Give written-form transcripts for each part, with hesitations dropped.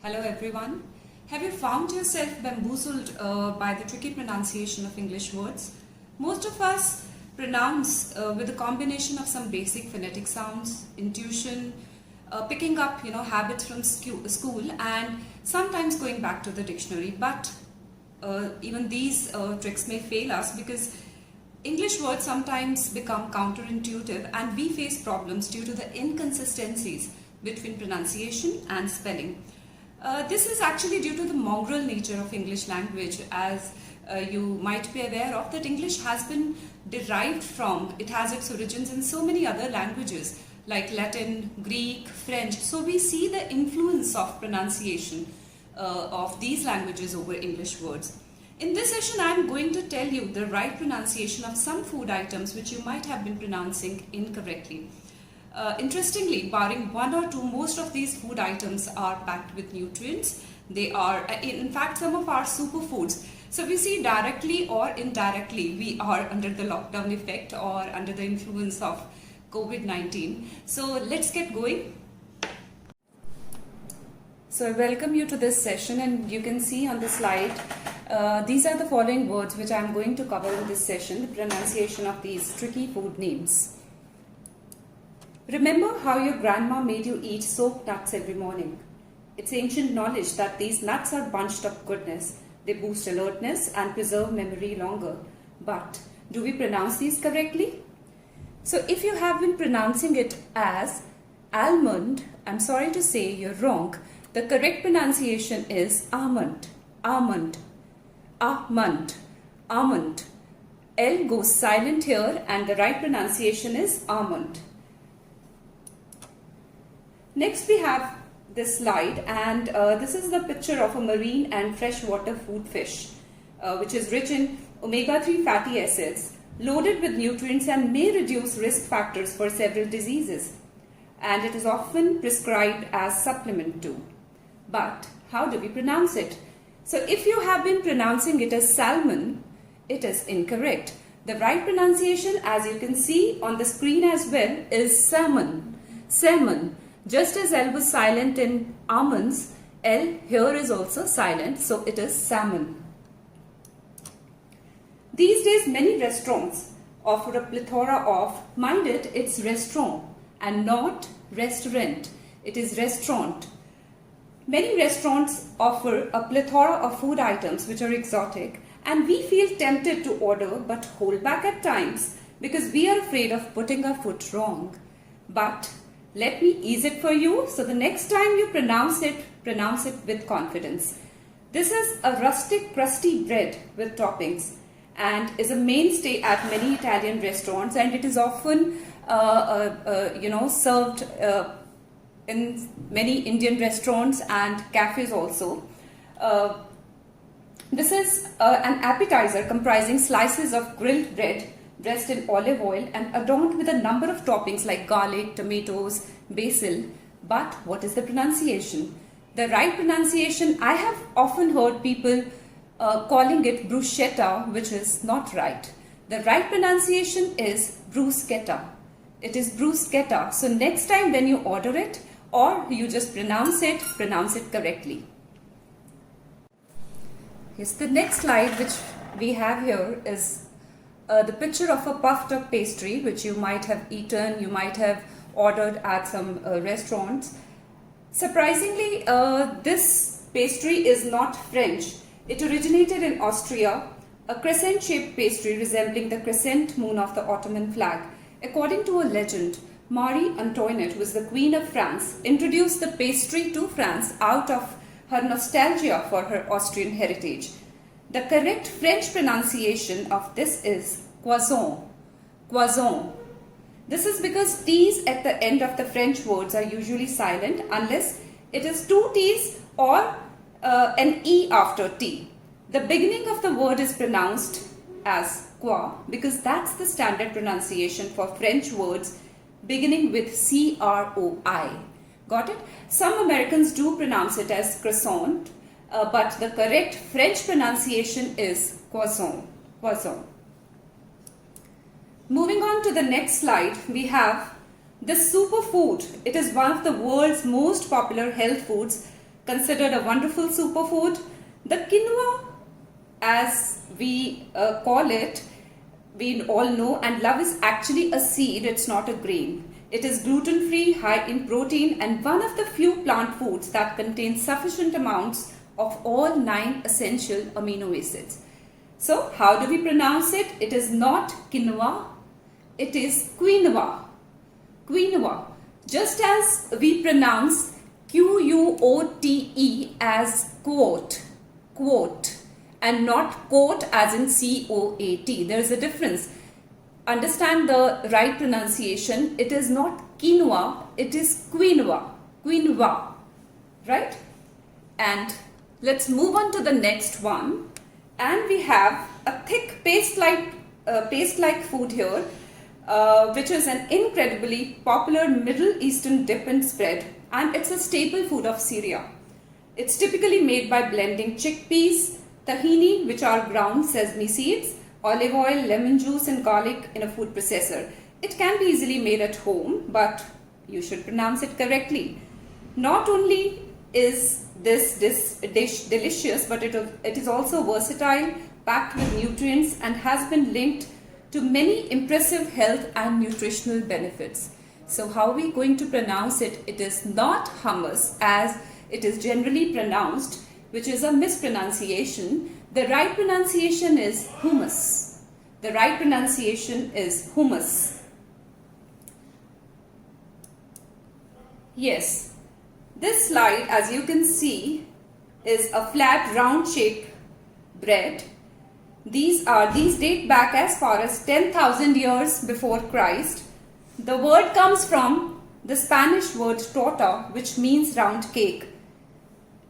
Hello everyone. Have you found yourself bamboozled by the tricky pronunciation of English words? Most of us pronounce with a combination of some basic phonetic sounds, intuition, picking up habits from school, and sometimes going back to the dictionary. But even these tricks may fail us because English words sometimes become counterintuitive and we face problems due to the inconsistencies between pronunciation and spelling. This is actually due to the mongrel nature of English language, as you might be aware of, that English has been derived from, it has its origins in so many other languages like Latin, Greek, French. So we see the influence of pronunciation of these languages over English words. In this session, I am going to tell you the right pronunciation of some food items which you might have been pronouncing incorrectly. Interestingly, barring one or two, most of these food items are packed with nutrients. They are, in fact, some of our superfoods. So we see directly or indirectly we are under the lockdown effect or under the influence of COVID-19. So let's get going. So I welcome you to this session, and you can see on the slide these are the following words which I am going to cover in this session, the pronunciation of these tricky food names. Remember how your grandma made you eat soaked nuts every morning. It's ancient knowledge that these nuts are bunched of goodness. They boost alertness and preserve memory longer. But do we pronounce these correctly? So if you have been pronouncing it as almond, I'm sorry to say you're wrong. The correct pronunciation is almond, almond, almond, almond. L goes silent here and the right pronunciation is almond. Next we have this slide, and this is the picture of a marine and freshwater food fish which is rich in omega-3 fatty acids, loaded with nutrients and may reduce risk factors for several diseases, and it is often prescribed as supplement too. But how do we pronounce it? So if you have been pronouncing it as salmon, it is incorrect. The right pronunciation, as you can see on the screen as well, is salmon, salmon. Just as L was silent in almonds, L here is also silent, so it is salmon. These days, many restaurants offer a plethora of, mind it, it's restaurant and not restaurant, it is restaurant. Many restaurants offer a plethora of food items which are exotic, and we feel tempted to order but hold back at times because we are afraid of putting our foot wrong. But let me ease it for you, so the next time you pronounce it with confidence. This is a rustic crusty bread with toppings and is a mainstay at many Italian restaurants, and it is often served in many Indian restaurants and cafes also. This is an appetizer comprising slices of grilled bread dressed in olive oil and adorned with a number of toppings like garlic, tomatoes, basil. But what is the pronunciation? The right pronunciation, I have often heard people calling it bruschetta, which is not right. The right pronunciation is bruschetta. It is bruschetta. So next time when you order it, or you just pronounce it correctly. Yes, the next slide which we have here is the picture of a puffed up pastry which you might have eaten, you might have ordered at some restaurants. Surprisingly, this pastry is not French. It originated in Austria, a crescent-shaped pastry resembling the crescent moon of the Ottoman flag. According to a legend, Marie Antoinette, who was the Queen of France, introduced the pastry to France out of her nostalgia for her Austrian heritage. The correct French pronunciation of this is croissant, croissant. This is because T's at the end of the French words are usually silent unless it is two T's or an E after T. The beginning of the word is pronounced as quoi because that's the standard pronunciation for French words beginning with C-R-O-I. Got it? Some Americans do pronounce it as croissant, but the correct French pronunciation is croissant, croissant. Moving on to the next slide, we have the superfood. It is one of the world's most popular health foods considered a wonderful superfood. The quinoa, as we call it, we all know and love, is actually a seed, it's not a grain. It is gluten-free, high in protein, and one of the few plant foods that contain sufficient amounts of all 9 essential amino acids. So, how do we pronounce it? It is not quinoa, it is quinoa. Quinoa. Just as we pronounce Quote as quote, quote, and not quote as in COAT. There is a difference. Understand the right pronunciation. It is not quinoa, it is quinoa. Quinoa. Right? And let's move on to the next one. And we have a thick paste-like food here, which is an incredibly popular Middle Eastern dip and spread, and it's a staple food of Syria. It's typically made by blending chickpeas, tahini, which are ground sesame seeds, olive oil, lemon juice and garlic in a food processor. It can be easily made at home, but you should pronounce it correctly. Not only is this dish delicious, but it is also versatile, packed with nutrients, and has been linked to many impressive health and nutritional benefits. So how are we going to pronounce it? It is not hummus as it is generally pronounced, which is a mispronunciation. The right pronunciation is hummus. The right pronunciation is hummus. Yes. This slide, as you can see, is a flat round shaped bread. These date back as far as 10,000 years before Christ. The word comes from the Spanish word torta, which means round cake.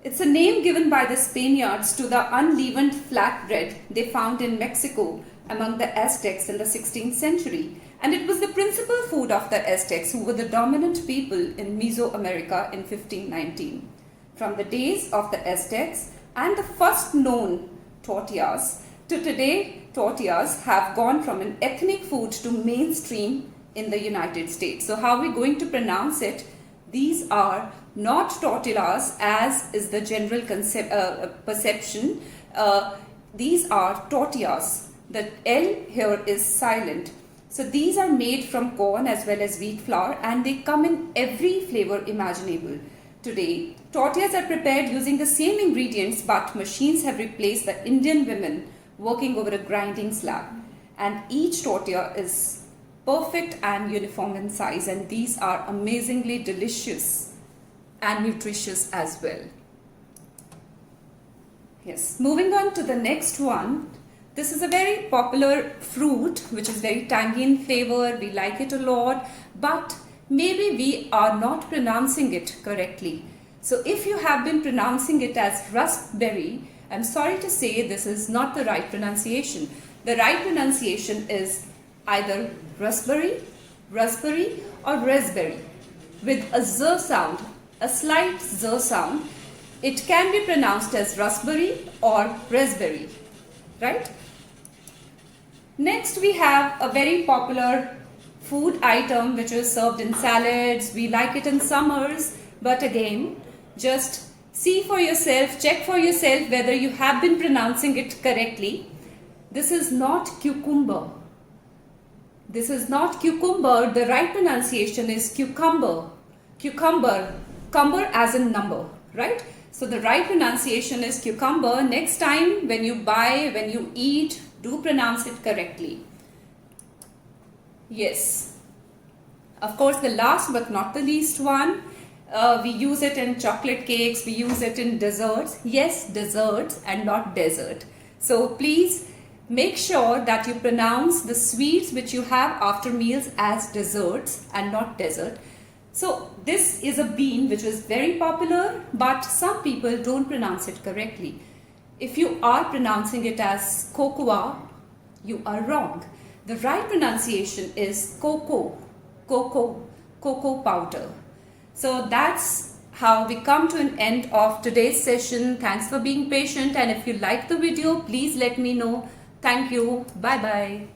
It's a name given by the Spaniards to the unleavened flat bread they found in Mexico among the Aztecs in the 16th century. And it was the principal food of the Aztecs, who were the dominant people in Mesoamerica in 1519. From the days of the Aztecs and the first known tortillas to today, tortillas have gone from an ethnic food to mainstream in the United States. So how are we going to pronounce it? These are not tortillas as is the general perception. These are tortillas. The L here is silent. So these are made from corn as well as wheat flour, and they come in every flavor imaginable. Today, tortillas are prepared using the same ingredients, but machines have replaced the Indian women working over a grinding slab. And each tortilla is perfect and uniform in size, and these are amazingly delicious and nutritious as well. Yes, moving on to the next one. This is a very popular fruit which is very tangy in flavor. We like it a lot, but maybe we are not pronouncing it correctly. So if you have been pronouncing it as raspberry, I'm sorry to say this is not the right pronunciation. The right pronunciation is either raspberry, raspberry or raspberry with a z sound, a slight z sound. It can be pronounced as raspberry or raspberry, right? Next we have a very popular food item which is served in salads. We like it in summers, but again, just see for yourself, check for yourself whether you have been pronouncing it correctly. This is not cucumber. This is not cucumber. The right pronunciation is cucumber. Cucumber. Cumber as in number, right? So the right pronunciation is cucumber. Next time when you buy, when you eat, do pronounce it correctly. Yes. Of course, the last but not the least one, we use it in chocolate cakes, we use it in desserts. Yes, desserts and not dessert. So please make sure that you pronounce the sweets which you have after meals as desserts and not dessert. So this is a bean which is very popular, but some people don't pronounce it correctly. If you are pronouncing it as cocoa, you are wrong. The right pronunciation is cocoa, cocoa powder. So that's how we come to an end of today's session. Thanks for being patient, and if you like the video, please let me know. Thank you. Bye bye.